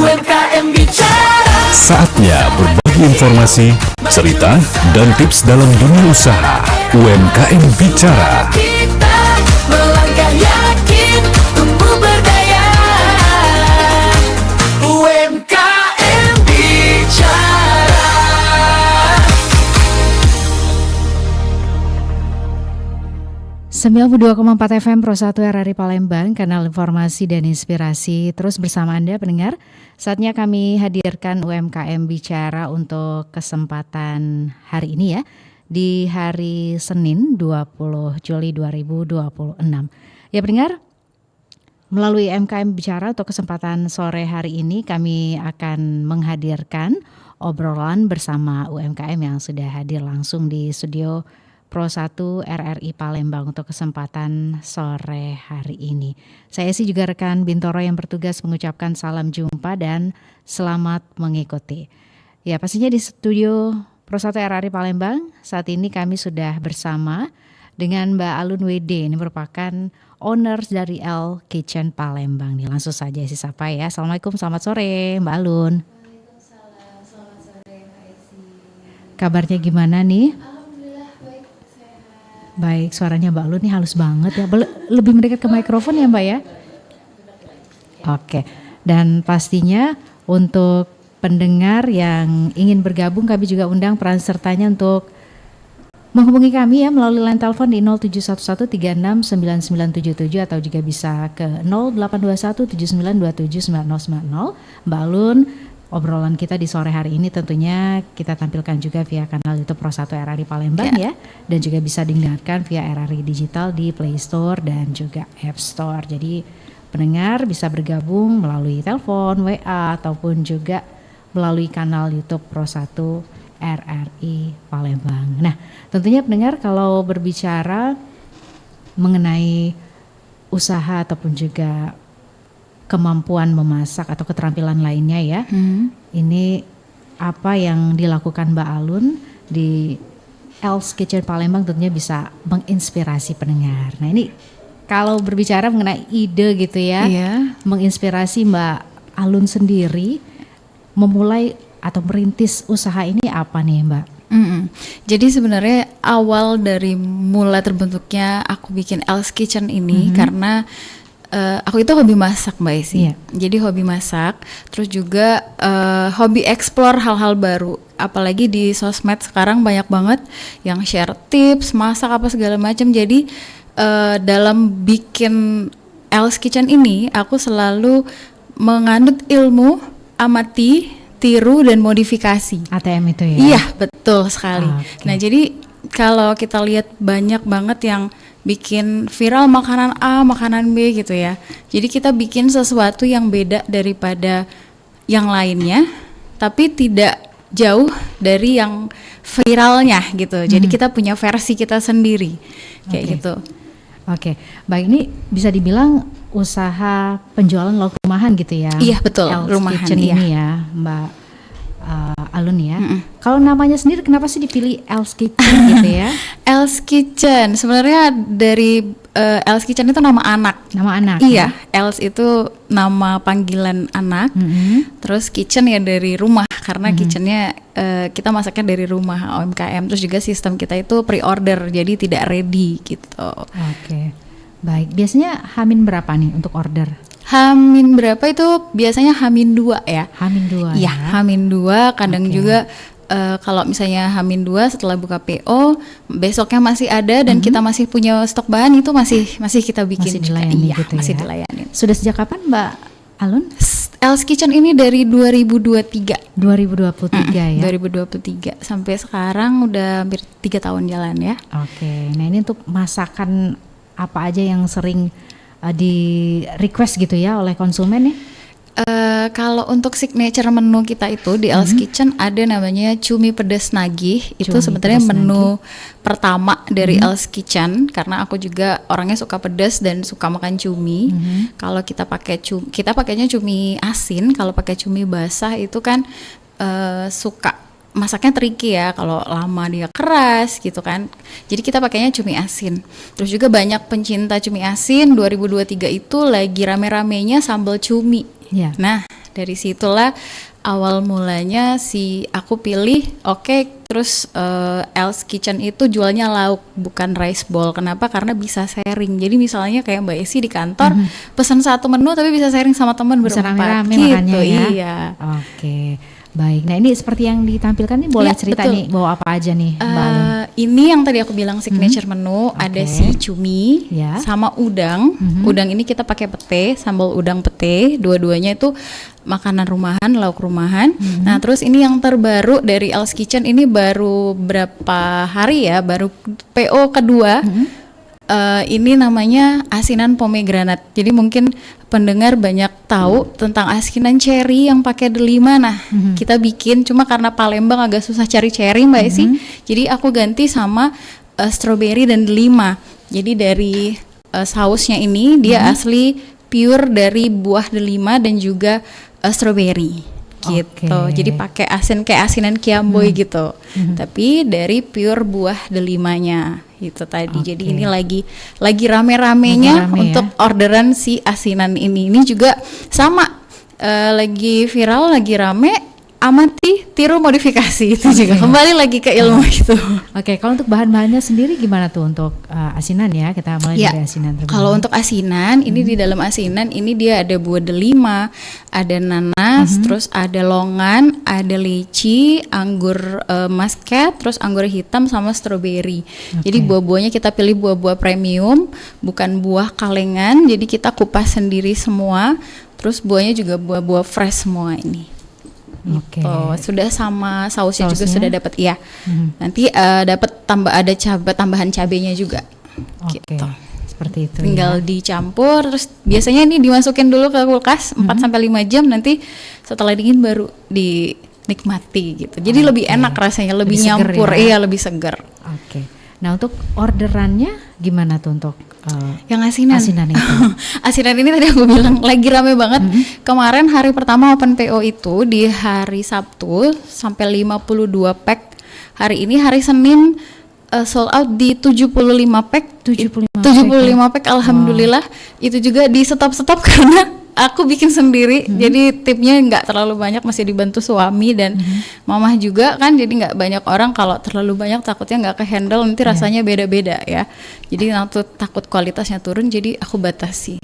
UMKM bicara. Saatnya berbagi informasi, cerita, dan tips dalam dunia usaha. UMKM bicara. Kita melangkah yakin, tumbuh berdaya. UMKM bicara. ...92,4 FM Pro 1 RRI Palembang, kanal informasi dan inspirasi. Terus bersama Anda pendengar, saatnya kami hadirkan UMKM Bicara untuk kesempatan hari ini ya, di hari Senin 20 Juli 2026. Ya pendengar, melalui UMKM Bicara untuk kesempatan sore hari ini kami akan menghadirkan obrolan bersama UMKM yang sudah hadir langsung di studio Pro 1 RRI Palembang untuk kesempatan sore hari ini. Saya sih juga rekan Bintoro yang bertugas mengucapkan salam jumpa dan selamat mengikuti. Ya pastinya di studio Pro 1 RRI Palembang saat ini kami sudah bersama dengan Mbak Alun WD. Ini merupakan owners dari L Kitchen Palembang. Nih langsung saja sih sapa ya. Assalamualaikum, selamat sore Mbak Alun. Waalaikumsalam, selamat sore Mbak Esi. Kabarnya gimana nih? Alhamdulillah baik, sehat. Baik, suaranya Mbak Alun nih halus banget ya. Lebih mendekat ke mikrofon ya Mbak ya? Oke, dan pastinya untuk pendengar yang ingin bergabung kami juga undang peran sertanya untuk menghubungi kami ya melalui line telepon di 0711369977 atau juga bisa ke 082179279090. Mbak Alun, obrolan kita di sore hari ini tentunya kita tampilkan juga via kanal YouTube Pro 1 RRI Palembang ya, dan juga bisa didengarkan via RRI Digital di Play Store dan juga App Store. Jadi pendengar bisa bergabung melalui telepon, WA ataupun juga melalui kanal YouTube Pro 1 RRI Palembang. Nah, tentunya pendengar kalau berbicara mengenai usaha ataupun juga kemampuan memasak atau keterampilan lainnya ya, ini apa yang dilakukan Mbak Alun di L's Kitchen Palembang tentunya bisa menginspirasi pendengar. Nah ini kalau berbicara mengenai ide gitu ya, menginspirasi Mbak Alun sendiri memulai atau merintis usaha ini apa nih Mbak? Jadi sebenarnya awal dari mulai terbentuknya aku bikin L's Kitchen ini karena aku itu hobi masak Mbak Esi. Jadi hobi masak, terus juga hobi explore hal-hal baru. Apalagi di sosmed sekarang banyak banget yang share tips masak apa segala macam. Jadi dalam bikin L's Kitchen ini aku selalu menganut ilmu amati, tiru, dan modifikasi. ATM itu ya? Iya, betul sekali. Okay. Nah, jadi kalau kita lihat banyak banget yang bikin viral makanan A, makanan B gitu ya. Jadi kita bikin sesuatu yang beda daripada yang lainnya, tapi tidak jauh dari yang viralnya gitu. Jadi kita punya versi kita sendiri, kayak gitu. Oke, baik, ini bisa dibilang usaha penjualan lauk rumahan gitu ya? Iya betul, L's rumahan Kitchen ini ya, Mbak Alun ya. Kalau namanya sendiri kenapa sih dipilih L's Kitchen gitu ya? L's Kitchen sebenarnya dari L's Kitchen itu nama anak. Nama anak. Iya, L's itu nama panggilan anak. Terus kitchen ya dari rumah karena kitchennya kita masaknya dari rumah UMKM. Terus juga sistem kita itu pre-order jadi tidak ready gitu. Oke. Baik, biasanya Hamin berapa nih untuk order? Hamin berapa itu biasanya Hamin 2 ya. Hamin 2 Iya, ya. Hamin 2 kadang juga kalau misalnya Hamin 2 setelah buka PO besoknya masih ada dan kita masih punya stok bahan itu masih kita bikin masih dilayani juga. gitu Masih ya. dilayani. Sudah sejak kapan Mbak Alun? L's Kitchen ini dari 2023. 2023 ya. 2023 sampai sekarang udah hampir 3 tahun jalan ya. Oke. Nah, ini untuk masakan apa aja yang sering di request gitu ya oleh konsumen ya? Kalau untuk signature menu kita itu di L's Kitchen ada namanya cumi pedas nagih. Itu Cumi sebenarnya pedas menu pertama dari L's Kitchen karena aku juga orangnya suka pedas dan suka makan cumi. Kalau kita pakai kita pakainya cumi asin. Kalau pakai cumi basah itu kan suka masaknya tricky ya, kalau lama dia keras gitu kan. Jadi kita pakainya cumi asin. Terus juga banyak pencinta cumi asin. 2023 itu lagi rame-ramenya sambal cumi. Ya. Nah, dari situlah awal mulanya aku pilih terus El's Kitchen itu jualnya lauk bukan rice bowl. Kenapa? Karena bisa sharing. Jadi misalnya kayak Mbak Esi di kantor pesan satu menu tapi bisa sharing sama teman Bisa berempat rame-rame gitu. makannya ya. Iya. Oke. Baik. Nah, ini seperti yang ditampilkan nih, boleh Ya, cerita betul. nih bawa apa aja nih, Mbak Alun? Ini yang tadi aku bilang signature menu, ada si cumi Ya. sama udang. Udang ini kita pakai pete, sambal udang pete. Dua-duanya itu makanan rumahan, lauk rumahan. Nah, terus ini yang terbaru dari El's Kitchen, ini baru berapa hari ya, baru PO kedua. Ini namanya asinan pomegranate. Jadi mungkin pendengar banyak tahu tentang asinan cherry yang pakai delima. Nah, kita bikin cuma karena Palembang agak susah cari cherry, Mbak Esi. Jadi aku ganti sama strawberry dan delima. Jadi dari sausnya ini dia asli pure dari buah delima dan juga strawberry gitu. Oke. Jadi pakai asin kayak asinan kiamboy gitu. Tapi dari pure buah delimanya itu tadi. Oke. Jadi ini lagi rame-ramenya Lagi rame untuk orderan si asinan ini. Ini juga sama lagi viral, lagi rame. Amati, tiru, modifikasi itu juga kembali lagi ke ilmu itu. Oke, kalau untuk bahan-bahannya sendiri gimana tuh untuk asinan ya? Kita mulai Ya, dari asinan terlebih kalau dahulu. untuk asinan, ini di dalam asinan ini dia ada buah delima, ada nanas, terus ada longan, ada leci, anggur muscat, terus anggur hitam sama stroberi. Jadi buah-buahnya kita pilih buah-buah premium, bukan buah kalengan. Jadi kita kupas sendiri semua. Terus buahnya juga buah-buah fresh semua ini. Oke. Gitu. Sudah sama sausnya juga Sausnya? sudah dapat ya. Nanti dapat ada tambahan cabenya juga. Oke. Gitu. Seperti itu. Tinggal ya. dicampur, terus biasanya ini dimasukin dulu ke kulkas 4 sampai 5 jam, nanti setelah dingin baru dinikmati gitu. Jadi lebih enak rasanya, lebih Lebih seger nyampur, ya? iya lebih seger. Oke. Nah, untuk orderannya gimana tuh untuk Yang asinan. asinan itu? Asinan ini tadi aku bilang lagi rame banget. Kemarin hari pertama open PO itu di hari Sabtu sampai 52 pack. Hari ini hari Senin sold out di 75 pack. 75 pack alhamdulillah. Itu juga di stop karena aku bikin sendiri. Jadi tipnya nggak terlalu banyak, masih dibantu suami dan mamah juga kan. Jadi nggak banyak orang, kalau terlalu banyak takutnya nggak kehandle, nanti rasanya beda-beda ya. Jadi takut kualitasnya turun, jadi aku batasi.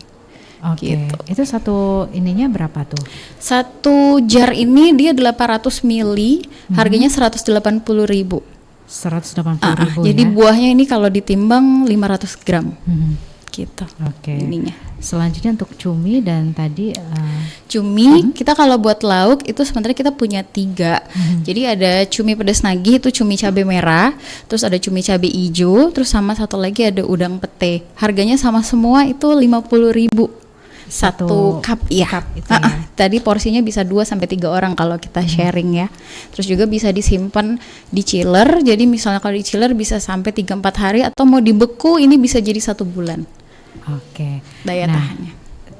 Oke. Gitu. Itu satu ininya berapa tuh? Satu jar ini dia 800 mili, harganya 180.000. 180.000 Jadi ya? buahnya ini kalau ditimbang 500 gram gitu. Oke. Ininya. Selanjutnya untuk cumi dan tadi Cumi, kita kalau buat lauk itu sebenarnya kita punya 3. Jadi ada cumi pedas nagih, itu cumi cabai merah, terus ada cumi cabai hijau, terus sama satu lagi ada udang pete. Harganya sama semua itu 50.000. Satu cup ya. cup itu ya. Tadi porsinya bisa 2 sampai 3 orang kalau kita sharing ya. Terus juga bisa disimpan di chiller. Jadi misalnya kalau di chiller bisa sampai 3-4 hari, atau mau dibeku ini bisa jadi 1 bulan. Oke. Daya Nah, tahannya.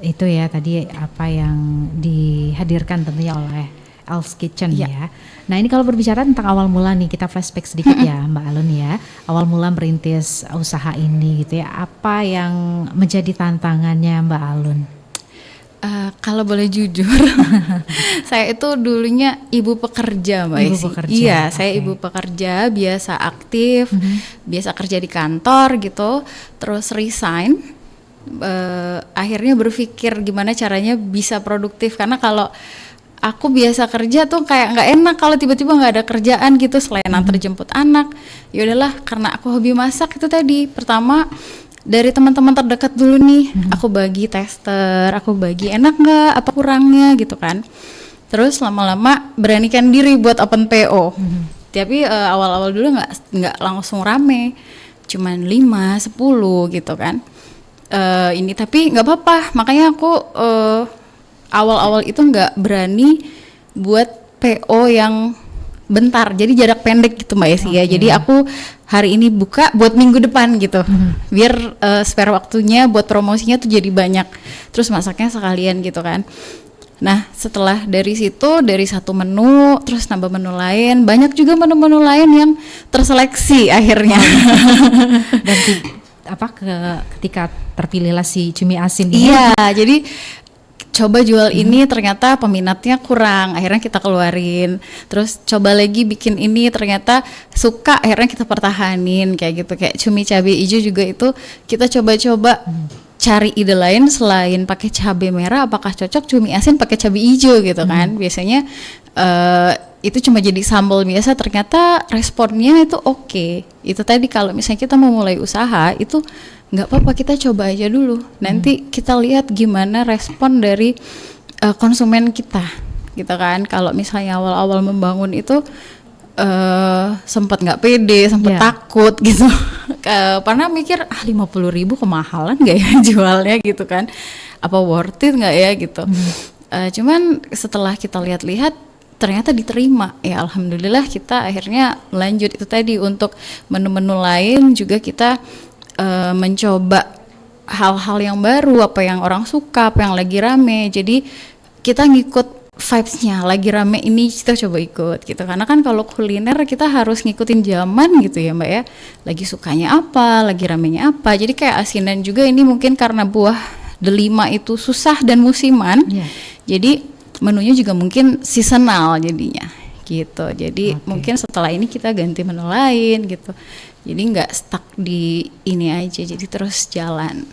itu ya tadi apa yang dihadirkan tentunya oleh El's Kitchen ya. Nah, ini kalau berbicara tentang awal mula nih, kita flashback sedikit ya Mbak Alun ya. Awal mula merintis usaha ini gitu ya. Apa yang menjadi tantangannya Mbak Alun? Kalau boleh jujur, saya itu dulunya ibu pekerja, Mbak Ibu Esi. pekerja, Iya, saya oke. ibu pekerja, biasa aktif, biasa kerja di kantor gitu, terus resign. Akhirnya berpikir gimana caranya bisa produktif, karena kalau aku biasa kerja tuh kayak nggak enak kalau tiba-tiba nggak ada kerjaan gitu selain antar jemput anak. Ya udahlah, karena aku hobi masak itu tadi. Pertama dari teman-teman terdekat dulu nih, aku bagi tester, aku bagi enak nggak, apa kurangnya gitu kan. Terus lama-lama beranikan diri buat open PO. Tapi awal-awal dulu nggak langsung rame, cuman 5, 10 gitu kan. Ini tapi nggak apa-apa, makanya aku awal-awal itu nggak berani buat PO yang bentar, jadi jarak pendek gitu Mbak Esi ya. Jadi aku hari ini buka buat minggu depan gitu, biar spare waktunya buat promosinya tuh jadi banyak, terus masaknya sekalian gitu kan. Nah setelah dari situ, dari satu menu terus nambah menu lain, banyak juga menu-menu lain yang terseleksi akhirnya. Dan ketika terpilihlah si cumi asin ini. Iya, jadi coba jual ini ternyata peminatnya kurang, akhirnya kita keluarin. Terus coba lagi bikin ini ternyata suka, akhirnya kita pertahanin kayak gitu. Kayak cumi cabai hijau juga itu kita coba-coba cari ide lain selain pakai cabai merah, apakah cocok cumi asin pakai cabai hijau gitu kan. Biasanya itu cuma jadi sambal biasa, ternyata responnya itu oke. Itu tadi kalau misalnya kita mau mulai usaha itu nggak apa-apa, kita coba aja dulu. Nanti kita lihat gimana respon dari konsumen kita, gitu kan. Kalau misalnya awal-awal membangun itu sempat nggak pede, sempat takut gitu. Pernah mikir 50.000 kemahalan nggak ya jualnya gitu kan? Apa worth it nggak ya gitu? Cuman setelah kita lihat-lihat ternyata diterima, ya alhamdulillah kita akhirnya lanjut. Itu tadi untuk menu-menu lain juga kita mencoba hal-hal yang baru, apa yang orang suka, apa yang lagi rame. Jadi kita ngikut vibes-nya, lagi rame ini kita coba ikut gitu. Karena kan kalau kuliner kita harus ngikutin zaman gitu ya Mbak ya. Lagi sukanya apa, lagi ramenya apa. Jadi kayak asinan juga ini mungkin karena buah delima itu susah dan musiman. Jadi menunya juga mungkin seasonal jadinya gitu. Jadi mungkin setelah ini kita ganti menu lain gitu. Jadi nggak stuck di ini aja, jadi terus jalan.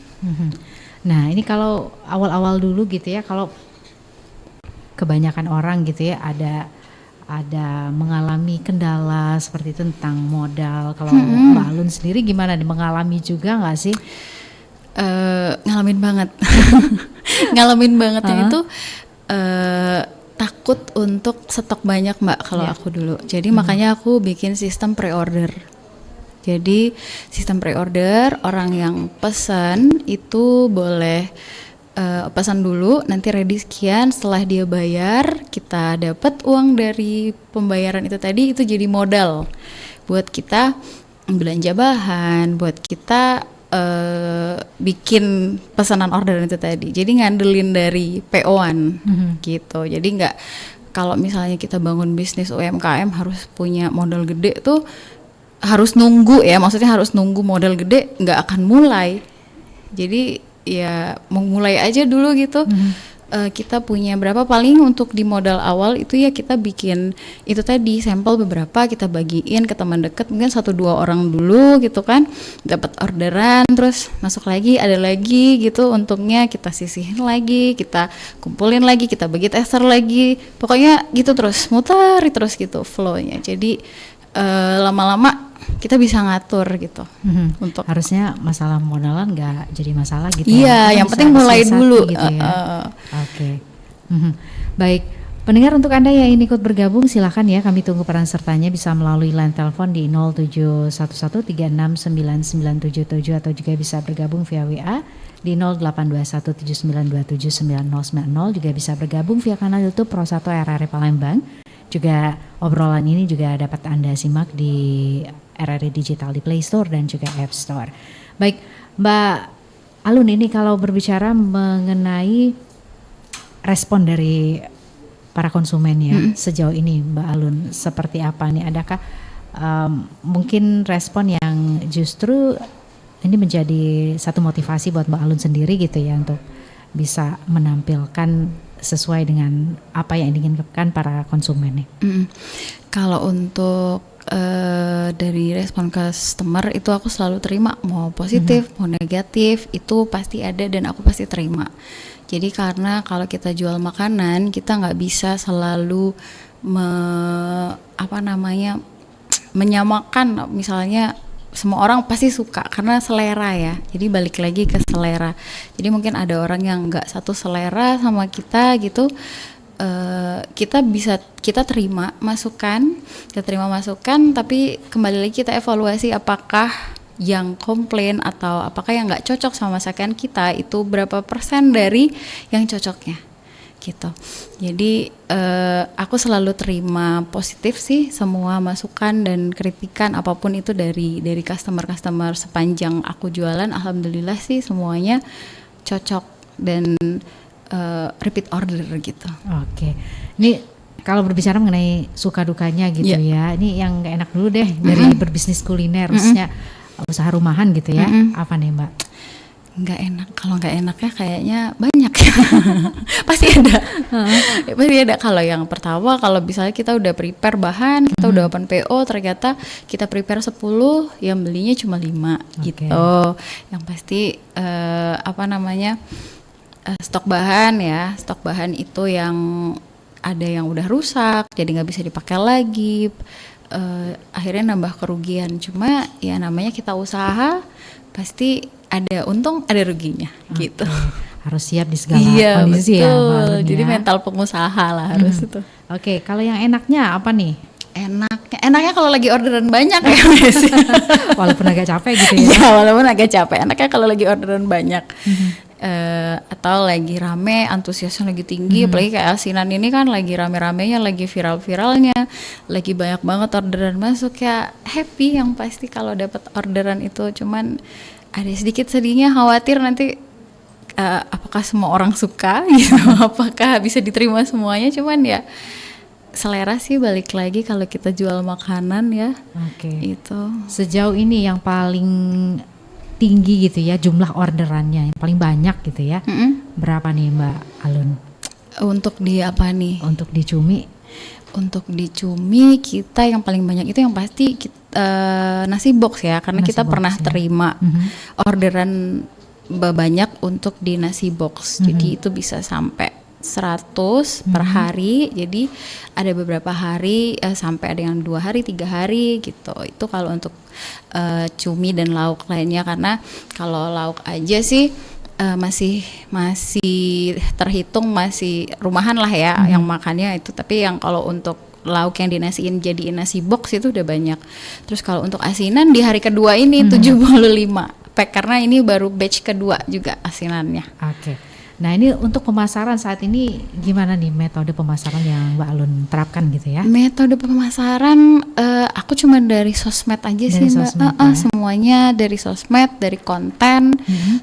Nah ini kalau awal-awal dulu gitu ya, kalau kebanyakan orang gitu ya ada mengalami kendala seperti itu tentang modal. Kalau Mbak Alun sendiri gimana nih, mengalami juga nggak sih? Ngalamin banget, ngalamin banget itu takut untuk stok banyak Mbak kalau aku dulu. Jadi makanya aku bikin sistem pre-order. Jadi sistem pre-order, orang yang pesan itu boleh pesan dulu, nanti ready sekian, setelah dia bayar kita dapat uang dari pembayaran itu tadi, itu jadi modal buat kita belanja bahan, buat kita bikin pesanan orderan itu tadi. Jadi ngandelin dari PO-an gitu. Jadi nggak, kalau misalnya kita bangun bisnis UMKM harus punya modal gede tuh, harus nunggu ya, maksudnya harus nunggu modal gede, nggak akan mulai. Jadi ya mau mulai aja dulu gitu. Kita punya berapa, paling untuk di modal awal itu ya kita bikin itu tadi sampel beberapa, kita bagiin ke teman dekat, mungkin 1-2 orang dulu gitu kan, dapat orderan, terus masuk lagi, ada lagi gitu, untungnya kita sisihin lagi, kita kumpulin lagi, kita bagi tester lagi, pokoknya gitu terus muter terus gitu flow-nya. Jadi lama-lama kita bisa ngatur gitu. Untuk harusnya masalah modalan nggak jadi masalah gitu. Iya, yang penting mulai dulu gitu ya. Oke. Baik, pendengar, untuk Anda yang ingin ikut bergabung silakan ya, kami tunggu peran sertanya bisa melalui line telepon di 0711369977 atau juga bisa bergabung via WA di 082179279090, juga bisa bergabung via kanal YouTube Pro 1 RRI Palembang. Juga obrolan ini juga dapat Anda simak di RRI Digital di Play Store dan juga App Store. Baik, Mbak Alun, ini kalau berbicara mengenai respon dari para konsumen ya sejauh ini, Mbak Alun, seperti apa nih? Adakah mungkin respon yang justru ini menjadi satu motivasi buat Mbak Alun sendiri gitu ya, untuk bisa menampilkan sesuai dengan apa yang diinginkan para konsumen nih? Kalau untuk dari respon customer itu aku selalu terima, mau positif mau negatif itu pasti ada dan aku pasti terima. Jadi karena kalau kita jual makanan kita nggak bisa selalu menyamakan, misalnya semua orang pasti suka karena selera ya. Jadi balik lagi ke selera. Jadi mungkin ada orang yang nggak satu selera sama kita gitu. Kita terima masukan, tapi kembali lagi kita evaluasi apakah yang komplain atau apakah yang nggak cocok sama masakan kita itu berapa persen dari yang cocoknya gitu. Jadi aku selalu terima positif sih semua masukan dan kritikan apapun itu dari customer sepanjang aku jualan. Alhamdulillah sih semuanya cocok dan repeat order gitu. Oke. Ini kalau berbicara mengenai suka dukanya gitu ya, ini yang gak enak dulu deh dari berbisnis kuliner, khususnya usaha rumahan gitu ya. Apa nih Mbak? nggak enak. Kalau nggak enaknya kayaknya banyak ya. Pasti ada. Pasti ada. Kalau yang pertama, kalau misalnya kita udah prepare bahan, kita udah open PO, ternyata kita prepare 10, yang belinya cuma 5 gitu. Yang pasti stok bahan ya. Stok bahan itu yang ada yang udah rusak, jadi nggak bisa dipakai lagi. Akhirnya nambah kerugian. Cuma ya namanya kita usaha, pasti ada untung ada ruginya gitu. Harus siap di segala kondisi betul. ya Mbak Alun, Jadi ya. mental pengusaha lah harus itu. Oke, kalau yang enaknya apa nih? Enaknya kalau lagi orderan banyak ya Mes. Walaupun agak capek gitu ya. Iya, walaupun agak capek. Enaknya kalau lagi orderan banyak. Atau lagi rame, antusiasnya lagi tinggi, apalagi kayak asinan ini kan lagi rame-ramenya, lagi viral-viralnya, lagi banyak banget orderan masuk, ya happy yang pasti kalau dapat orderan itu. Cuman ada sedikit sedihnya, khawatir nanti apakah semua orang suka gitu, apakah bisa diterima semuanya. Cuman ya selera sih balik lagi kalau kita jual makanan ya. Itu Sejauh ini yang paling tinggi gitu ya jumlah orderannya, yang paling banyak gitu ya. Berapa nih Mbak Alun? Untuk di apa nih? Untuk di cumi? Untuk di cumi kita yang paling banyak itu yang pasti nasi box ya, karena Nasi kita box, pernah ya. terima orderan banyak untuk di nasi box. Jadi itu bisa sampai 100 per hari. Jadi ada beberapa hari sampai ada yang 2 hari, 3 hari gitu. Itu kalau untuk cumi dan lauk lainnya, karena kalau lauk aja sih masih terhitung masih rumahan lah ya yang makannya itu. Tapi yang kalau untuk lauk yang dinasiin jadiin nasi box itu udah banyak. Terus kalau untuk asinan di hari kedua ini 75 pack, karena ini baru batch kedua juga asinannya. Oke. Nah ini untuk pemasaran saat ini gimana nih metode pemasaran yang Mbak Alun terapkan gitu ya? Metode pemasaran aku cuma dari sosmed aja Dari sih Mbak. sosmed, ya. Semuanya dari sosmed, dari konten.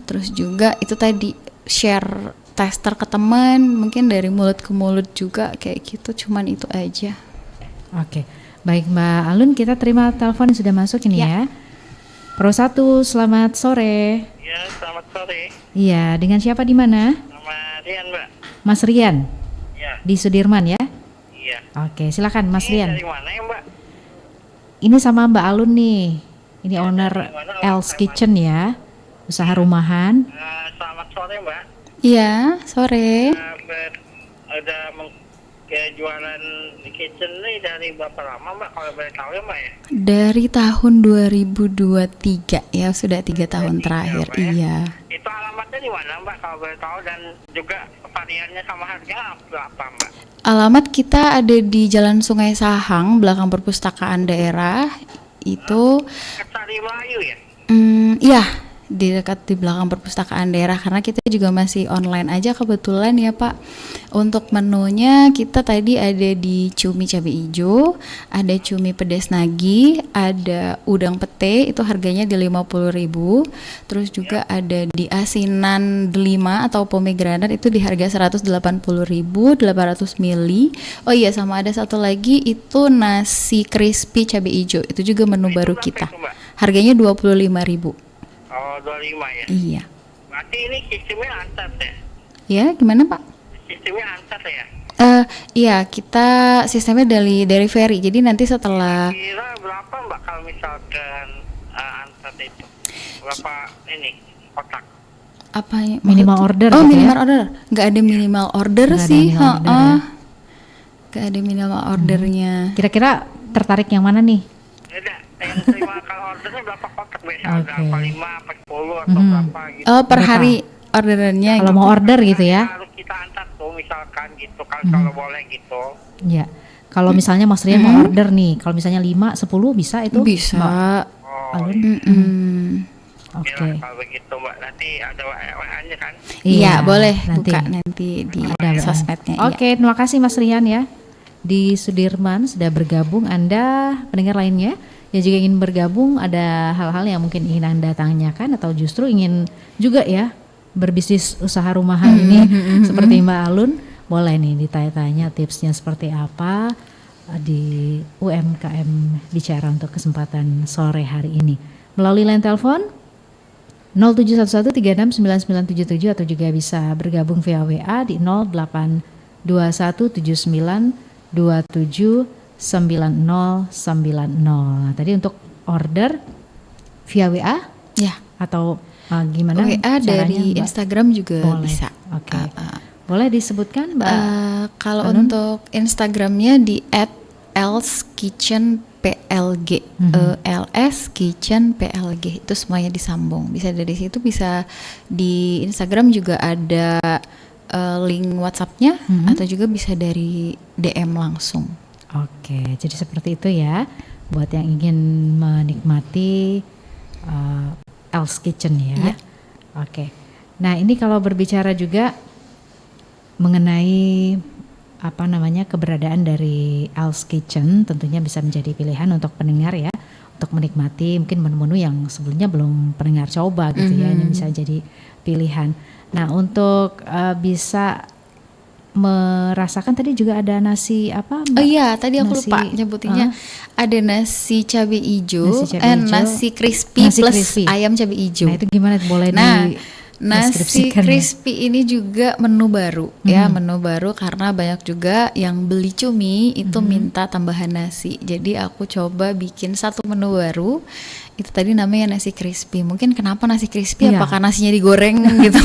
Terus juga itu tadi share tester ke teman, mungkin dari mulut ke mulut juga kayak gitu. Cuman itu aja. Oke. Baik Mbak Alun, kita terima telepon yang sudah masuk ini ya. Pro 1, selamat sore. Ya, selamat sore. Iya, dengan siapa di mana? Nama Rian, Mbak. Mas Rian Ya, di Sudirman ya? iya. Oke, silakan Mas Ini Rian. dari mana ya, Mbak? Ini sama Mbak Alun nih. Ini owner dari mana? El's Kitchen ya, usaha rumahan. Selamat sore, Mbak. Iya, sore. Udah jualan di kitchen ini dari berapa lama, Mbak? Kalau boleh tahu ya, Mbak ya? Dari tahun 2023 ya, sudah 3 tahun terakhir. Mbak, ya? Iya. Itu alamatnya di mana, Mbak? Kalau boleh tahu, dan juga variannya sama harga berapa, Mbak? Alamat kita ada di Jalan Sungai Sahang, belakang perpustakaan daerah. Itu Sari Melayu ya? iya, di dekat di belakang perpustakaan daerah, karena kita juga masih online aja kebetulan ya Pak. Untuk menunya kita tadi ada di cumi cabai hijau, ada cumi pedas nagi, ada udang pete itu harganya di 50.000. Terus juga ada di asinan delima atau pomegranate itu di harga 180.000 800 ml. Oh iya, sama ada satu lagi itu nasi crispy cabai hijau. Itu juga menu baru berapa kita. itu, Mbak? Harganya 25.000. Oh, 25 ya? Iya. Berarti ini sistemnya antar ya? Ya, gimana Pak? Sistemnya antar ya? Iya, kita sistemnya dari ferry. Jadi nanti setelah Kira berapa, Mbak, kalau misalkan antar itu? Berapa ini kotak? apa ya? Minimal order Oh, gitu minimal ya? order. Nggak ada minimal order Nggak ada sih. minimal order ya? Nggak ada minimal ordernya. Kira-kira tertarik yang mana nih? Beda. Yang terima kalau ordernya berapa kotak biasanya? Oke. Berapa, 5, 10 atau berapa gitu? Oh, per Berapa? hari orderannya. Kalau gitu. mau order gitu ya? Harus kita antar tuh misalkan gitu, kalau boleh gitu. Ya. Kalau misalnya Mas Rian mau order nih, kalau misalnya 5, 10 bisa itu? Bisa. Oh, Alun? Oke. ya, kalau begitu, Mbak. Nanti ada WA-nya kan? Iya, boleh nanti. buka nanti di Ada sosmednya. Iya. Oke, terima kasih Mas Rian ya. Di Sudirman sudah bergabung. Anda pendengar lainnya yang juga ingin bergabung, ada hal-hal yang mungkin ingin Anda tanyakan atau justru ingin juga ya berbisnis usaha rumahan ini seperti Mbak Alun, boleh nih ditanya-tanya tipsnya seperti apa di UMKM Bicara untuk kesempatan sore hari ini. Melalui line telepon 0711369977 atau juga bisa bergabung via WA di 082179279090. Nah, tadi untuk order via WA Ya, atau gimana WA caranya, dari Mbak? Instagram juga Boleh. bisa. Oke. Boleh disebutkan, Mbak? Kalau Anun? untuk Instagramnya di @lskitchenplg, @lskitchenplg itu semuanya disambung. Bisa dari situ, bisa di Instagram juga ada link WhatsApp-nya, atau juga bisa dari DM langsung. Oke, jadi seperti itu ya, buat yang ingin menikmati El's Kitchen ya. Iya. Oke, nah ini kalau berbicara juga mengenai keberadaan dari El's Kitchen, tentunya bisa menjadi pilihan untuk pendengar ya, untuk menikmati mungkin menu-menu yang sebelumnya belum pendengar coba gitu ya, ini bisa jadi pilihan. Nah, untuk bisa merasakan tadi juga ada nasi apa, Mbak? Oh iya, tadi aku Nasi- lupa nyebutinnya. Ada nasi cabai hijau, Nasi cabai hijau. nasi crispy Nasi plus crispy. ayam cabai hijau. Nah, itu gimana, boleh Nah, nasi deskripsikan ya? crispy ini juga menu baru ya, menu baru karena banyak juga yang beli cumi itu minta tambahan nasi. Jadi aku coba bikin satu menu baru. Itu tadi namanya nasi crispy. Mungkin kenapa nasi crispy? Iya. Apakah nasinya digoreng gitu?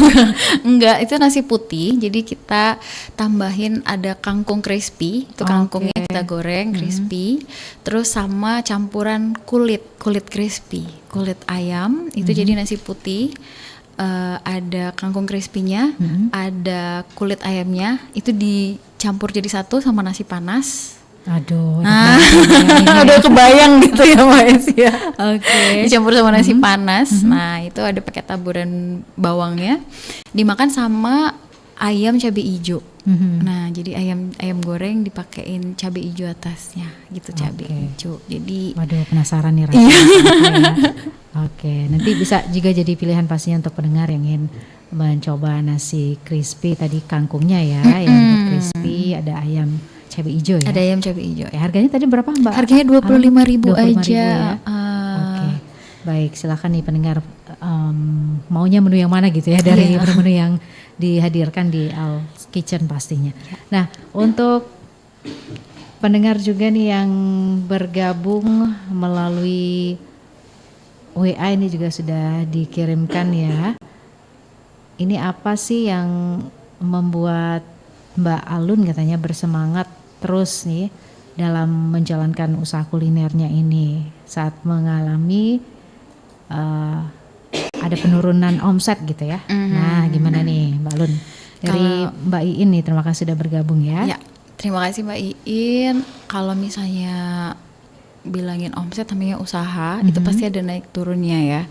Enggak, itu nasi putih. Jadi kita tambahin ada kangkung crispy. Itu kangkungnya kita goreng crispy. Terus sama campuran kulit crispy, kulit ayam. Itu jadi nasi putih. Ada kangkung crispy-nya, ada kulit ayamnya. Itu dicampur jadi satu sama nasi panas. Aduh, Nah, enak banget ya. udah kebayang gitu ya Mbak Esi ya. Oke. Dicampur sama nasi panas. Nah, itu ada pakai taburan bawangnya. Dimakan sama ayam cabai hijau. Nah, jadi ayam goreng dipakein cabai hijau atasnya, gitu, cabai Oke. hijau. Jadi Waduh, penasaran nih rasanya. Ya. Oke, nanti bisa juga jadi pilihan pastinya untuk pendengar yang ingin mencoba nasi crispy tadi, kangkungnya ya, yang crispy, ada ayam cabai hijau ya. ada ayam cabai hijau. Ya, harganya tadi berapa, Mbak? Harganya 25.000 25.000 aja. ya. Oke, baik, silakan nih pendengar, maunya menu yang mana gitu ya dari menu-menu yang dihadirkan di El's Kitchen pastinya. Nah, untuk pendengar juga nih yang bergabung melalui WA ini juga sudah dikirimkan ya. Ini apa sih yang membuat Mbak Alun katanya bersemangat terus nih dalam menjalankan usaha kulinernya ini saat mengalami ada penurunan omset gitu ya. Nah, gimana nih Mbak Alun? Dari Mbak Iin nih, terima kasih sudah bergabung ya. Ya, terima kasih Mbak Iin. Kalau misalnya bilangin omset namanya usaha, itu pasti ada naik turunnya ya.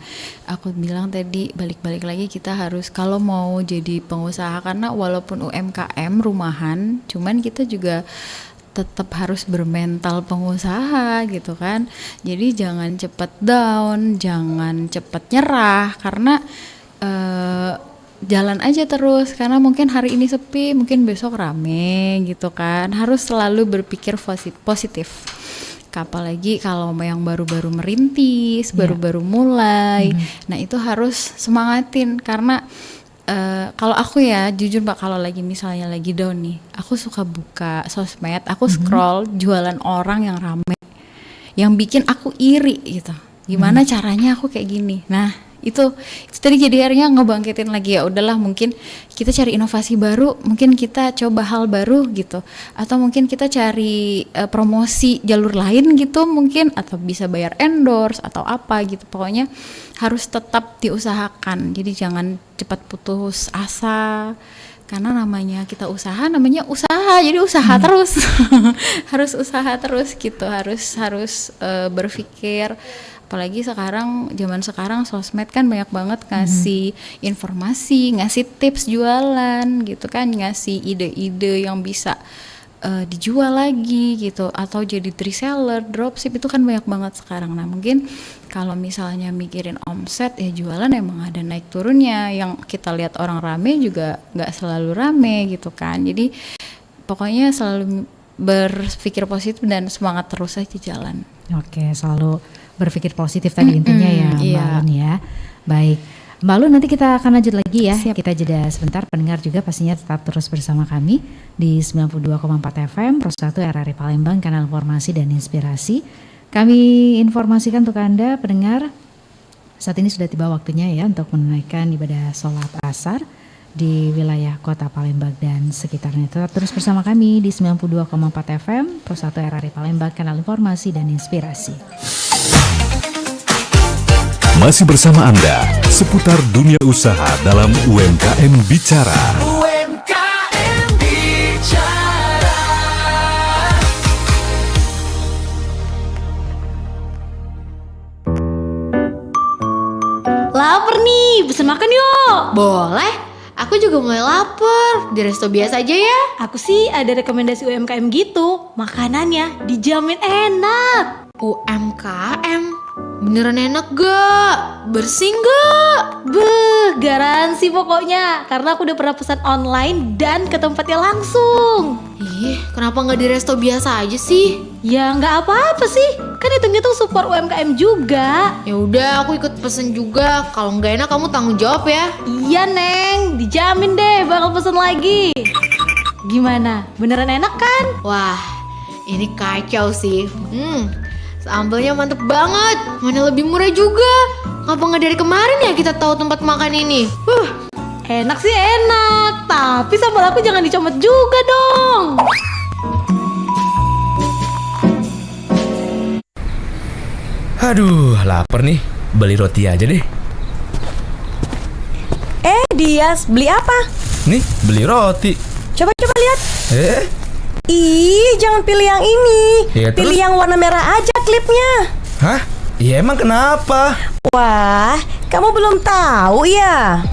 Aku bilang tadi, balik-balik lagi kita harus kalau mau jadi pengusaha, karena walaupun UMKM rumahan, cuman kita juga tetap harus bermental pengusaha gitu kan. Jadi jangan cepet down, jangan cepet nyerah, karena jalan aja terus, karena mungkin hari ini sepi, mungkin besok rame gitu kan. Harus selalu berpikir positif. Apalagi kalau yang baru-baru merintis, baru-baru mulai, nah itu harus semangatin. Karena kalau aku ya jujur Mbak, kalau lagi misalnya lagi down nih, aku suka buka sosmed, aku scroll jualan orang yang rame, yang bikin aku iri gitu. Gimana caranya aku kayak gini? Nah, itu tadi jadi akhirnya ngebangkitin lagi, ya udahlah, mungkin kita cari inovasi baru, mungkin kita coba hal baru gitu, atau mungkin kita cari promosi jalur lain gitu mungkin, atau bisa bayar endorse atau apa gitu. Pokoknya harus tetap diusahakan, jadi jangan cepat putus asa, karena namanya kita usaha, namanya usaha, jadi usaha terus. Harus usaha terus gitu, harus berpikir. Apalagi sekarang, zaman sekarang sosmed kan banyak banget ngasih informasi, ngasih tips jualan gitu kan, ngasih ide-ide yang bisa dijual lagi gitu, atau jadi reseller, dropship, itu kan banyak banget sekarang. Nah, mungkin kalau misalnya mikirin omset, ya jualan emang ada naik turunnya, yang kita lihat orang rame juga nggak selalu rame gitu kan. Jadi pokoknya selalu berpikir positif dan semangat terus aja jalan. Oke, selalu berpikir positif tadi intinya ya Mbak iya. Alun ya. Baik, Mbak Lu, nanti kita akan lanjut lagi ya. Siap. Kita jeda sebentar, pendengar juga pastinya tetap terus bersama kami di 92,4 FM, Pro 1 RRI Palembang, kanal informasi dan inspirasi. Kami informasikan untuk Anda pendengar, saat ini sudah tiba waktunya ya untuk menunaikan ibadah sholat asar di wilayah kota Palembang dan sekitarnya. Tetap terus bersama kami di 92,4 FM, Pro 1 RRI Palembang, kanal informasi dan inspirasi. Masih bersama Anda seputar dunia usaha dalam UMKM Bicara. UMKM bicara. Lapar nih, pesen makan yuk. Boleh, aku juga mulai lapar. Di resto biasa aja ya. Aku sih ada rekomendasi UMKM gitu. Makanannya dijamin enak. UMKM? Beneran enak gak? Bersih gak? Beuh, garansi pokoknya. Karena aku udah pernah pesan online dan ke tempatnya langsung. Ih, kenapa gak di resto biasa aja sih? Ya nggak apa-apa sih, kan hitung-hitung support UMKM juga. Ya udah, aku ikut pesen juga. Kalau nggak enak kamu tanggung jawab ya. Iya Neng, dijamin deh bakal pesen lagi. Gimana? Beneran enak kan? Wah, ini kacau sih. Sambalnya mantep banget. Mana lebih murah juga. Ngapa nggak dari kemarin ya kita tahu tempat makan ini? Enak sih enak, tapi sambal aku jangan dicomot juga dong. Aduh, lapar nih. Beli roti aja deh. Dias, beli apa? Nih, beli roti. Coba lihat. Ih, jangan pilih yang ini. Ya, Pilih terus? yang warna merah aja klipnya. Hah? Ya emang kenapa? Wah, kamu belum tahu ya?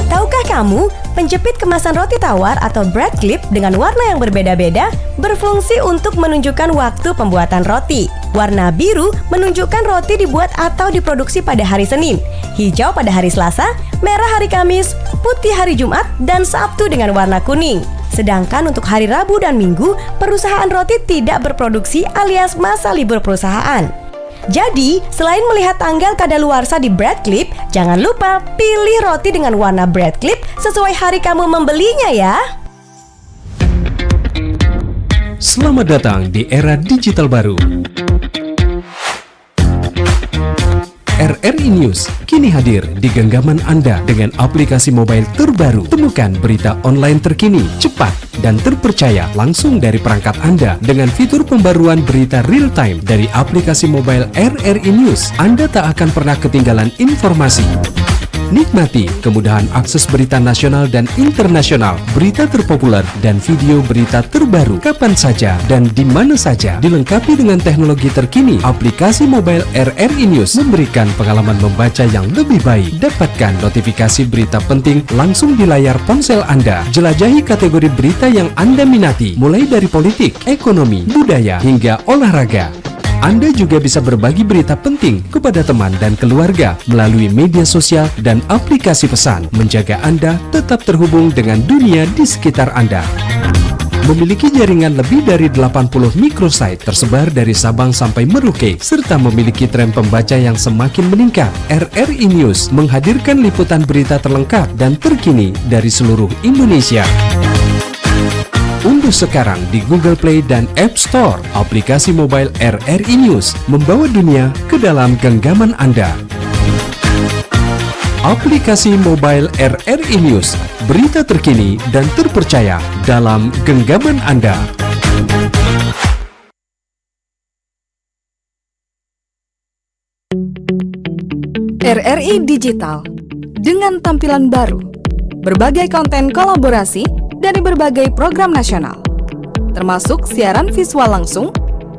Tahukah kamu, penjepit kemasan roti tawar atau bread clip dengan warna yang berbeda-beda berfungsi untuk menunjukkan waktu pembuatan roti. Warna biru menunjukkan roti dibuat atau diproduksi pada hari Senin, hijau pada hari Selasa, merah hari Kamis, putih hari Jumat, dan Sabtu dengan warna kuning. Sedangkan untuk hari Rabu dan Minggu, perusahaan roti tidak berproduksi alias masa libur perusahaan. Jadi, selain melihat tanggal kadaluarsa di bread clip, jangan lupa pilih roti dengan warna bread clip sesuai hari kamu membelinya ya. Selamat datang di era digital baru. RRI News kini hadir di genggaman Anda dengan aplikasi mobile terbaru. Temukan berita online terkini, cepat, dan terpercaya langsung dari perangkat Anda dengan fitur pembaruan berita real time dari aplikasi mobile RRI News. Anda tak akan pernah ketinggalan informasi. Nikmati kemudahan akses berita nasional dan internasional, berita terpopuler, dan video berita terbaru kapan saja dan di mana saja. Dilengkapi dengan teknologi terkini, aplikasi mobile RRI News memberikan pengalaman membaca yang lebih baik. Dapatkan notifikasi berita penting langsung di layar ponsel Anda. Jelajahi kategori berita yang Anda minati, mulai dari politik, ekonomi, budaya, hingga olahraga. Anda juga bisa berbagi berita penting kepada teman dan keluarga melalui media sosial dan aplikasi pesan, menjaga Anda tetap terhubung dengan dunia di sekitar Anda. Memiliki jaringan lebih dari 80 microsite tersebar dari Sabang sampai Merauke, serta memiliki tren pembaca yang semakin meningkat. RRI News menghadirkan liputan berita terlengkap dan terkini dari seluruh Indonesia. Unduh sekarang di Google Play dan App Store aplikasi mobile RRI News, membawa dunia ke dalam genggaman Anda. Aplikasi mobile RRI News, berita terkini dan terpercaya dalam genggaman Anda. RRI Digital dengan tampilan baru, berbagai konten kolaborasi dari berbagai program nasional, termasuk siaran visual langsung,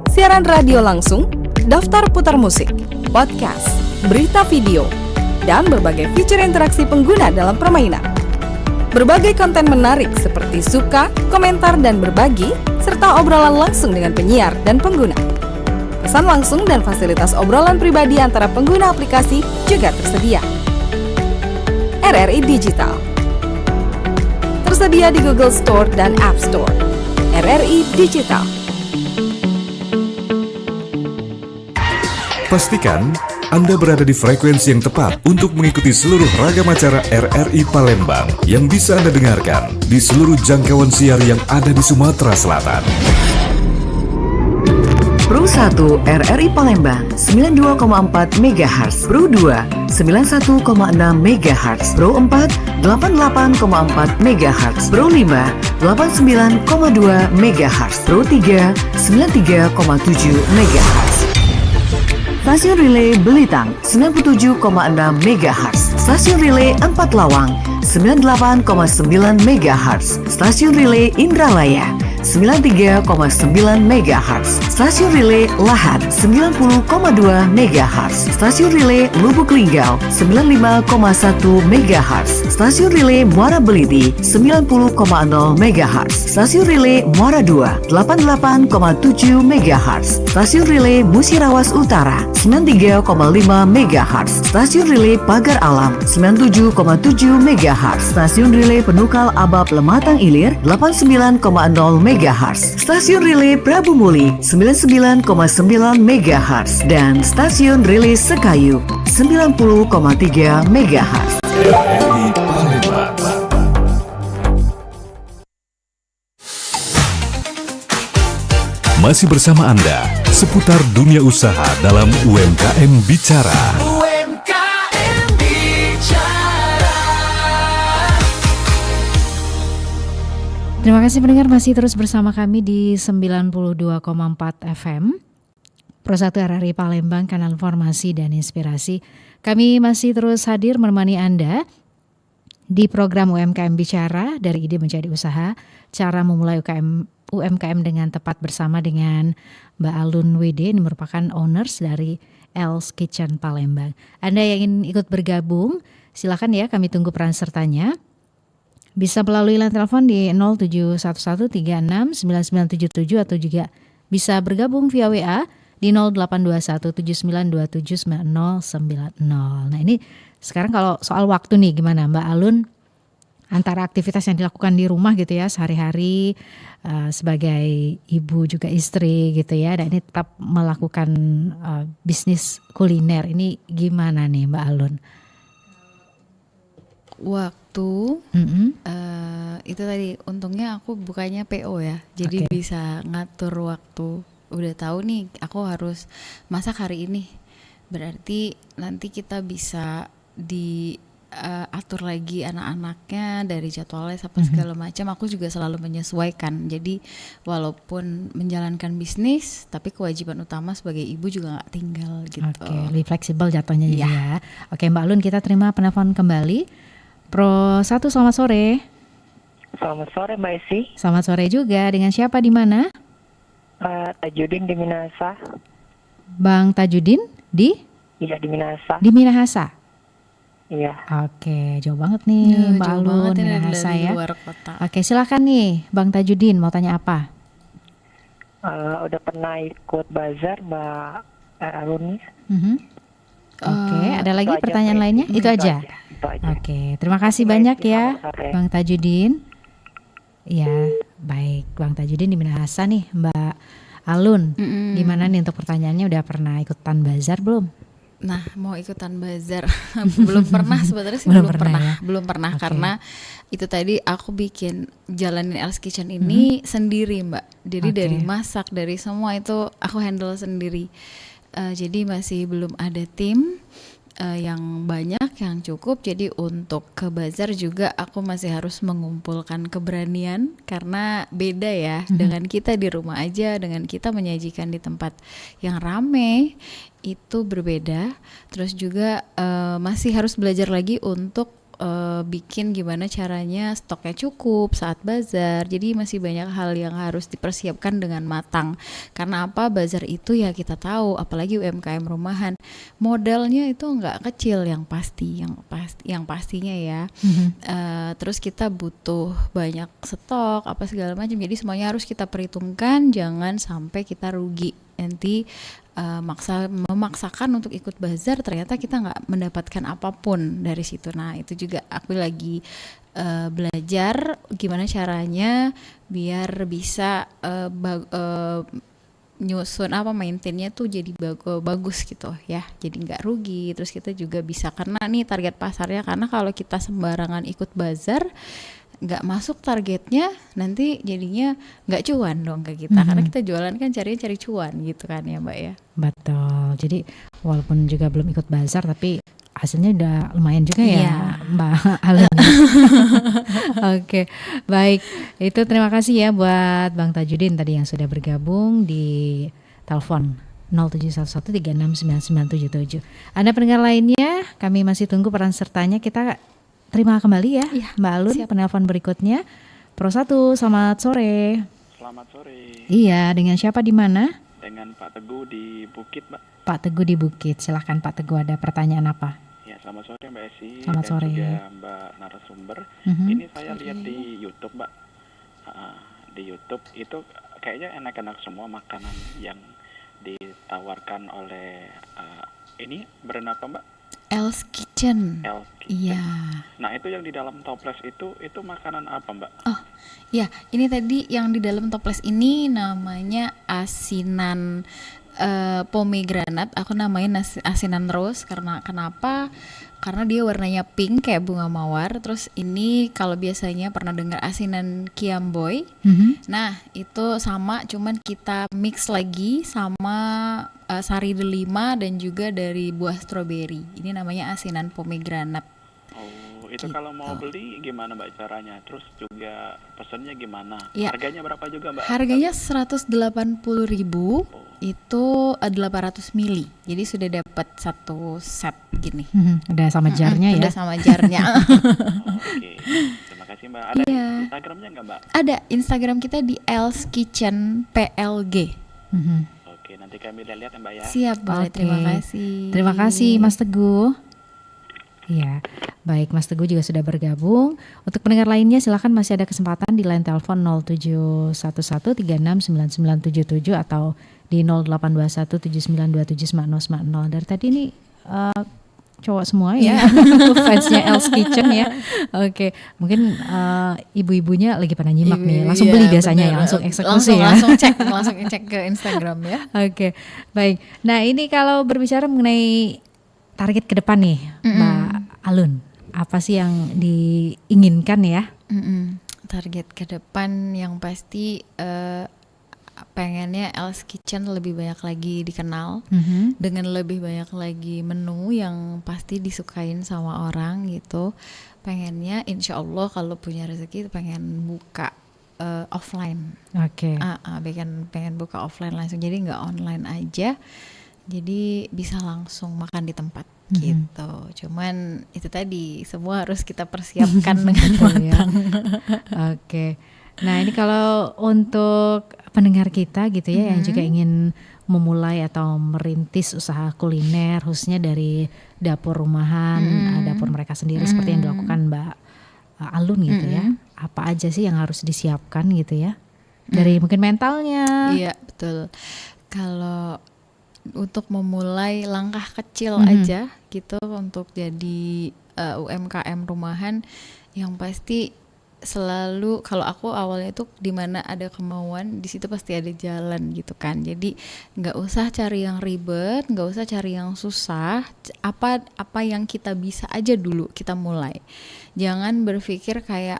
siaran radio langsung, daftar putar musik, podcast, berita video, dan berbagai fitur interaksi pengguna dalam permainan. Berbagai konten menarik seperti suka, komentar, dan berbagi, serta obrolan langsung dengan penyiar dan pengguna. Pesan langsung dan fasilitas obrolan pribadi antara pengguna aplikasi juga tersedia. RRI Digital tersedia di Google Store dan App Store. RRI Digital. Pastikan Anda berada di frekuensi yang tepat untuk mengikuti seluruh ragam acara RRI Palembang yang bisa Anda dengarkan di seluruh jangkauan siar yang ada di Sumatera Selatan. Pro 1 RRI Palembang 92,4 MHz, Pro 2 91,6 MHz, Pro 4 88,4 MHz, Pro 5 89,2 MHz, Pro 3 93,7 MHz. Stasiun Relay Belitang 97,6 MHz, Stasiun Relay 4 Lawang 98,9 MHz, Stasiun Relay Indralaya 93,9 MHz, Stasiun Relay Lahat 90,2 MHz, Stasiun Relay Lubuk Linggau 95,1 MHz, Stasiun Relay Muara Beliti 90,0 MHz, Stasiun Relay Muara 2 88,7 MHz, Stasiun Relay Musirawas Utara 93,5 MHz, Stasiun Relay Pagar Alam 97,7 MHz, Stasiun Relay Penukal Abab Lematang Ilir 89,0 MHz, Stasiun Relay Prabu Muli 99,9 MHz, dan Stasiun Relay Sekayu 90,3 MHz. RRI Palembang. Masih bersama Anda seputar dunia usaha dalam UMKM Bicara. UMKM Bicara. Terima kasih pendengar masih terus bersama kami di 92,4 FM Pro 1 RRI Palembang, kanal informasi dan inspirasi. Kami masih terus hadir menemani Anda di program UMKM Bicara, dari ide menjadi usaha, cara memulai UMKM dengan tepat, bersama dengan Mbak Alun WD, ini merupakan owners dari L's Kitchen Palembang. Anda yang ingin ikut bergabung, silakan ya, kami tunggu peran sertanya. Bisa melalui line telepon di 0711369977 atau juga bisa bergabung via WA di 082179279090. Nah ini sekarang kalau soal waktu nih, gimana Mbak Alun? Antara aktivitas yang dilakukan di rumah gitu ya sehari-hari sebagai ibu juga istri gitu ya, dan ini tetap melakukan bisnis kuliner, ini gimana nih Mbak Alun? Waktu itu tadi untungnya aku bukannya PO ya, jadi bisa ngatur waktu. Udah tahu nih aku harus masak hari ini, berarti nanti kita bisa atur lagi anak-anaknya dari jadwalnya sampai segala macam. Aku juga selalu menyesuaikan. Jadi walaupun menjalankan bisnis, tapi kewajiban utama sebagai ibu juga nggak tinggal gitu. Oke, lebih fleksibel jatuhnya ya. Oke Mbak Alun, kita terima penelpon kembali. Pro 1, selamat sore. Selamat sore Mbak Esi. Selamat sore juga. Dengan siapa di mana? Tajudin di Minahasa. Bang Tajudin di? Iya, di Minahasa. Di Minahasa. Iya. Oke, jauh banget nih Mbak Alun, Minahasa ya. Luar kota. Oke, silakan nih Bang Tajudin, mau tanya apa? Udah pernah ikut bazar Mbak Alun? Oke, ada lagi pertanyaan lainnya? Itu aja. Oke, terima kasih banyak ya Bang Tajudin. Ya, baik Bang Tajudin di Minahasa nih, Mbak Alun. Gimana nih untuk pertanyaannya, udah pernah ikutan bazar belum? Nah, mau ikutan bazar belum pernah sebenarnya sih, belum pernah Okay. Karena itu tadi aku bikin jalanin L's Kitchen ini sendiri Mbak. Jadi dari masak, dari semua itu aku handle sendiri. Jadi masih belum ada tim yang banyak, yang cukup. Jadi untuk ke bazar juga aku masih harus mengumpulkan keberanian, karena beda ya dengan kita di rumah aja, dengan kita menyajikan di tempat yang rame itu berbeda. Terus juga masih harus belajar lagi untuk bikin gimana caranya stoknya cukup saat bazar. Jadi masih banyak hal yang harus dipersiapkan dengan matang. Karena apa, bazar itu ya kita tahu, apalagi UMKM rumahan, modalnya itu nggak kecil yang pastinya ya. Terus kita butuh banyak stok apa segala macam. Jadi semuanya harus kita perhitungkan, jangan sampai kita rugi nanti. Memaksakan untuk ikut bazar, ternyata kita nggak mendapatkan apapun dari situ. Nah itu juga aku lagi belajar gimana caranya biar bisa nyusun maintainnya tuh jadi bagus gitu ya, jadi nggak rugi. Terus kita juga bisa karena nih target pasarnya, karena kalau kita sembarangan ikut bazar nggak masuk targetnya, nanti jadinya nggak cuan dong ke kita, karena kita jualan kan cari cuan gitu kan ya Mbak ya. Betul. Jadi walaupun juga belum ikut bazar tapi hasilnya udah lumayan juga ya Mbak Alun. Oke, baik. Itu terima kasih ya buat Bang Tajudin tadi yang sudah bergabung di telepon 0711369977. Anda pendengar lainnya, kami masih tunggu peran sertanya. Kita terima kembali ya, Mbak Alun. Penelpon berikutnya. Pro 1, selamat sore. Selamat sore. Iya, dengan siapa di mana? Dengan Pak Teguh di Bukit, Mbak. Pak Teguh di Bukit. Silahkan Pak Teguh, ada pertanyaan apa? Ya, selamat sore Mbak Esi. Selamat sore. Dan juga Mbak narasumber. Ini saya lihat di YouTube, Mbak. Di YouTube itu kayaknya enak-enak semua makanan yang ditawarkan oleh ini brand apa, Mbak? Else Kitchen. Iya. Nah, itu yang di dalam toples itu makanan apa, Mbak? Oh, ya, ini tadi yang di dalam toples ini namanya asinan pomegranate. Aku namain asinan rose karena kenapa? Karena dia warnanya pink kayak bunga mawar. Terus ini kalau biasanya pernah dengar asinan kiamboy. Nah, itu sama, cuman kita mix lagi sama sari delima dan juga dari buah stroberi. Ini namanya asinan pomegranate. Oh, itu kalau mau beli gimana Mbak caranya? Terus juga pesannya gimana? Ya. Harganya berapa juga, Mbak? Harganya 180.000. Itu 800 mili. Jadi sudah dapat satu set gini. Udah sama jarnya ya. Udah sama jarnya. Oke. Terima kasih Mbak. Ada Instagramnya nggak, Mbak? Ada. Instagram kita di Else Kitchen PLG. Oke, nanti kami lihat ya Mbak ya. Siap, boleh. Terima kasih. Terima kasih Mas Teguh. Ya, baik, Mas Teguh juga sudah bergabung. Untuk pendengar lainnya silakan, masih ada kesempatan di line telepon 0711369977 atau di 082179279090. Dari tadi ini cowok semua ya, fansnya Else Kitchen ya. Oke, mungkin ibu-ibunya lagi pada nyimak nih, langsung beli biasanya ya, langsung eksekusi ya. Langsung cek ke Instagram ya. Oke, baik. Nah, ini kalau berbicara mengenai target ke depan nih, Mbak Alun, apa sih yang diinginkan ya? Target ke depan yang pasti pengennya Else Kitchen lebih banyak lagi dikenal, dengan lebih banyak lagi menu yang pasti disukain sama orang gitu. Pengennya insya Allah kalau punya rezeki pengen buka offline. Oke. Pengen buka offline langsung, jadi nggak online aja. Jadi bisa langsung makan di tempat gitu. Cuman itu tadi semua harus kita persiapkan dengan matang. Oke. Nah, ini kalau untuk pendengar kita gitu ya, yang juga ingin memulai atau merintis usaha kuliner khususnya dari dapur rumahan, dapur mereka sendiri seperti yang dilakukan Mbak Alun gitu ya. Apa aja sih yang harus disiapkan gitu ya? Dari mungkin mentalnya. Iya, betul. Kalau untuk memulai langkah kecil aja gitu untuk jadi UMKM rumahan, yang pasti selalu kalau aku awalnya tuh di mana ada kemauan di situ pasti ada jalan gitu kan. Jadi nggak usah cari yang ribet, nggak usah cari yang susah. Apa yang kita bisa aja dulu kita mulai. Jangan berpikir kayak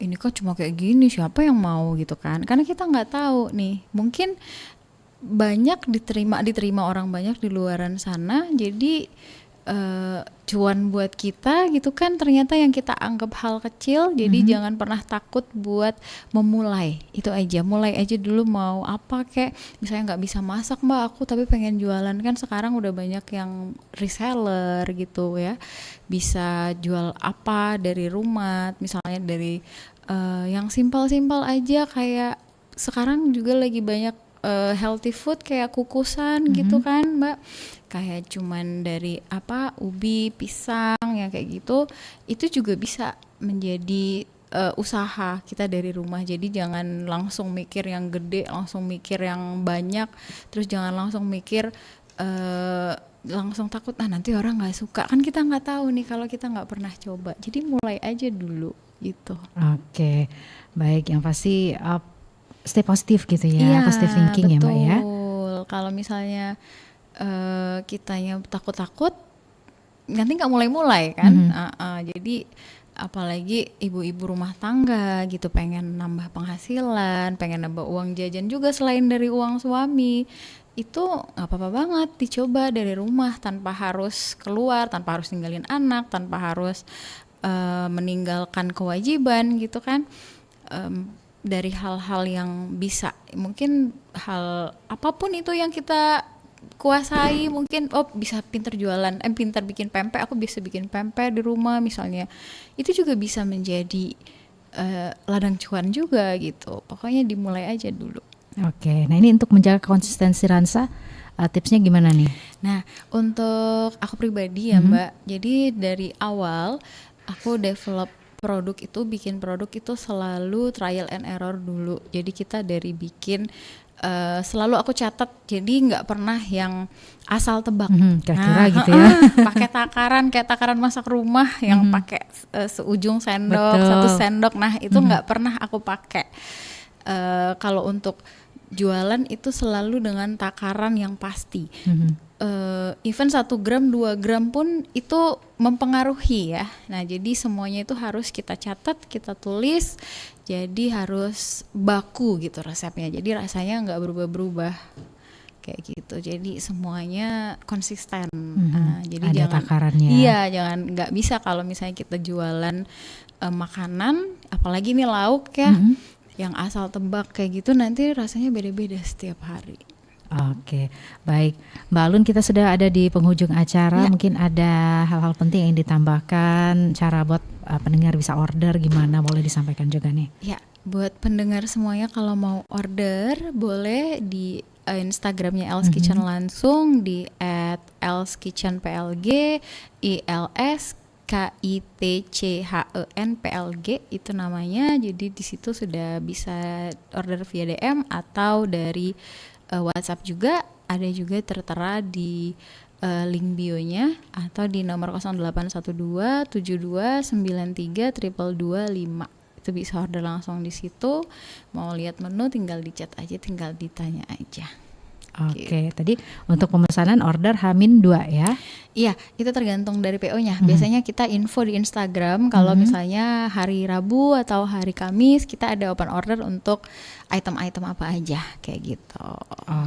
ini kok cuma kayak gini, siapa yang mau gitu kan? Karena kita nggak tahu nih, mungkin banyak diterima orang banyak di luaran sana, jadi cuan buat kita gitu kan, ternyata yang kita anggap hal kecil. Jadi jangan pernah takut buat memulai, itu aja, mulai aja dulu. Mau apa, kayak misalnya nggak bisa masak Mbak aku tapi pengen jualan, kan sekarang udah banyak yang reseller gitu ya, bisa jual apa dari rumah, misalnya dari yang simpel-simpel aja, kayak sekarang juga lagi banyak healthy food kayak kukusan gitu kan Mbak, kayak cuman dari ubi, pisang yang kayak gitu, itu juga bisa menjadi usaha kita dari rumah. Jadi jangan langsung mikir yang gede, langsung mikir yang banyak, terus jangan langsung mikir langsung takut nanti orang nggak suka, kan kita nggak tahu nih kalau kita nggak pernah coba. Jadi mulai aja dulu gitu. Oke, baik, yang pasti stay positif gitu ya, Iya, positive thinking ya Mbak ya. betul. Kalau misalnya kitanya takut-takut, nanti nggak mulai-mulai kan. Jadi apalagi ibu-ibu rumah tangga gitu, pengen nambah penghasilan, pengen nambah uang jajan juga selain dari uang suami, itu nggak apa-apa banget dicoba dari rumah tanpa harus keluar, tanpa harus ninggalin anak, tanpa harus meninggalkan kewajiban gitu kan. Dari hal-hal yang bisa, mungkin hal apapun itu yang kita kuasai, mungkin bisa pinter jualan, pinter bikin pempek, aku bisa bikin pempek di rumah misalnya, itu juga bisa menjadi ladang cuan juga gitu. Pokoknya dimulai aja dulu. Oke, nah ini untuk menjaga konsistensi Ransa, tipsnya gimana nih? Nah, untuk aku pribadi ya Mbak, jadi dari awal aku bikin produk itu selalu trial and error dulu. Jadi kita dari bikin selalu aku catat, jadi nggak pernah yang asal tebak. Kira-kira gitu ya. Pakai takaran kayak takaran masak rumah yang pakai seujung sendok, satu sendok. Nah itu nggak pernah aku pakai. Kalau untuk jualan itu selalu dengan takaran yang pasti. Even 1 gram 2 gram pun itu mempengaruhi ya. Nah jadi semuanya itu harus kita catat, kita tulis, jadi harus baku gitu resepnya, jadi rasanya nggak berubah-berubah kayak gitu. Jadi semuanya konsisten. Jadi ada jangan takarannya. Iya, jangan, nggak bisa kalau misalnya kita jualan makanan, apalagi ini lauk ya, yang asal tebak kayak gitu, nanti rasanya beda-beda setiap hari. Oke, baik Mbak Alun, kita sudah ada di penghujung acara. Mungkin ada hal-hal penting yang ditambahkan, cara buat pendengar bisa order gimana, boleh disampaikan juga nih. Ya, buat pendengar semuanya kalau mau order boleh di Instagramnya Els Kitchen langsung di @elskitchenplg, ILSKITCHENPLG itu namanya. Jadi di situ sudah bisa order via DM atau dari WhatsApp juga, ada juga tertera di link bio-nya atau di nomor 0812 7293 225. Itu bisa order langsung di situ. Mau lihat menu tinggal di-chat aja, tinggal ditanya aja. Oke, tadi untuk pemesanan order H-2 ya? Iya, itu tergantung dari PO-nya. Biasanya kita info di Instagram kalau misalnya hari Rabu atau hari Kamis kita ada open order untuk item-item apa aja kayak gitu.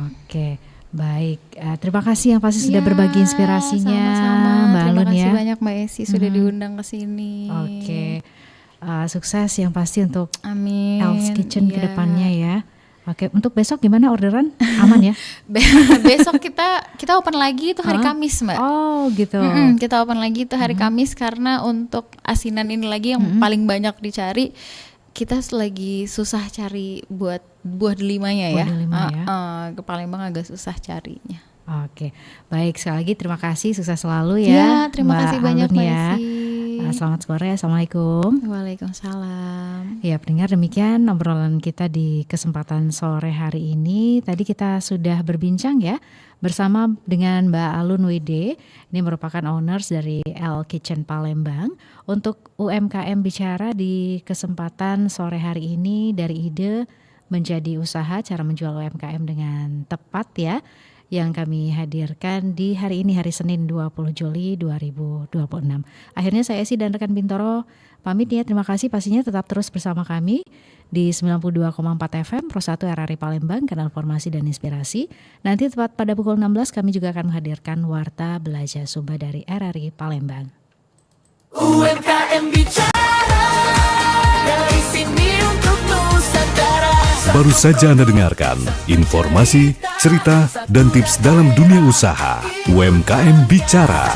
Oke, baik. Terima kasih yang pasti sudah berbagi inspirasinya, sama-sama. Mbak Alun ya. Terima kasih banyak Mbak Esi sudah diundang ke sini. Oke, sukses yang pasti untuk Amin. Els Kitchen ke depannya ya. Oke, untuk besok gimana orderan? Aman ya? Besok kita open lagi itu hari Kamis Mbak. Oh gitu. Kita open lagi itu hari Kamis karena untuk asinan ini lagi yang paling banyak dicari. Kita lagi susah cari buat buah delimanya ya. Ke Palembang agak susah carinya. Oke, baik, sekali lagi terima kasih, sukses selalu ya. Terima kasih banyak Mbak Esi. Selamat sore, Assalamualaikum. Waalaikumsalam. Ya pendengar, demikian obrolan kita di kesempatan sore hari ini. Tadi kita sudah berbincang ya bersama dengan Mbak Alun WD. Ini merupakan owners dari Els Kitchen Palembang. Untuk UMKM Bicara di kesempatan sore hari ini, dari ide menjadi usaha, cara menjual UMKM dengan tepat ya, yang kami hadirkan di hari ini, hari Senin 20 Juli 2026. Akhirnya saya Esi dan rekan Bintoro pamit ya. Terima kasih, pastinya tetap terus bersama kami di 92,4 FM Pro 1 RRI Palembang, kanal informasi dan inspirasi. Nanti tepat pada pukul 16 kami juga akan menghadirkan Warta Belajar Sumba dari RRI Palembang. UMKM Bicara, dari sini untuk Nusantara. Baru saja Anda dengarkan informasi, cerita, dan tips dalam dunia usaha. UMKM Bicara.